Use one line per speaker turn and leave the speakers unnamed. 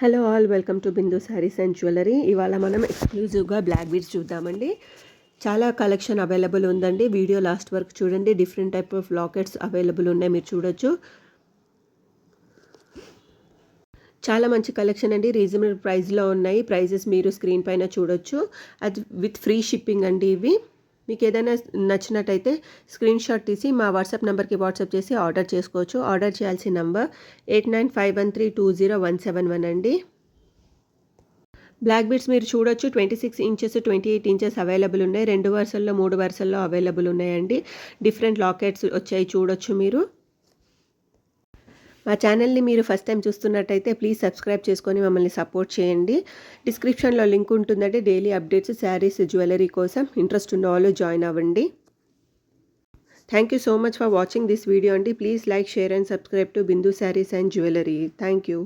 Hello all, welcome to Bindu sarees and jewellery. ఇవాళ మనం ఎక్స్క్లూజివ్గా బ్లాక్ బీడ్స్ చూద్దామండి. చాలా కలెక్షన్ అవైలబుల్ ఉందండి. వీడియో లాస్ట్ వరకు చూడండి. Different type of lockets available ఉన్నాయి, మీరు చూడొచ్చు. చాలా మంచి కలెక్షన్ అండి, రీజనబుల్ ప్రైస్లో ఉన్నాయి. ప్రైజెస్ మీరు స్క్రీన్ పైన చూడొచ్చు. అది విత్ ఫ్రీ షిప్పింగ్ అండి. ఇవి మీకు ఏదైనా నచ్చినట్టయితే స్క్రీన్ షాట్ తీసి మా వాట్సాప్ నెంబర్కి వాట్సాప్ చేసి ఆర్డర్ చేసుకోవచ్చు. ఆర్డర్ చేయాల్సిన నంబర్ 8951320171 అండి. బ్లాక్ బీడ్స్ మీరు చూడొచ్చు. 26 ఇంచెస్ 28 ఇంచెస్ అవైలబుల్ ఉన్నాయి. 2 వరుసల్లో 3 వరుసల్లో అవైలబుల్ ఉన్నాయండి. డిఫరెంట్ లాకెట్స్ వచ్చాయి, చూడొచ్చు మీరు. మా ఛానల్ని మీరు ఫస్ట్ టైం చూస్తున్నట్టయితే ప్లీజ్ సబ్స్క్రైబ్ చేసుకొని మమ్మల్ని సపోర్ట్ చేయండి. డిస్క్రిప్షన్లో లింక్ ఉంటుందండి. డైలీ అప్డేట్స్, శారీస్, జ్యువెలరీ కోసం ఇంట్రెస్ట్ ఉన్న వాళ్ళు జాయిన్ అవ్వండి. Thank you so much for watching this video అండి. Please like, share and subscribe to Bindu sarees and jewellery. Thank you.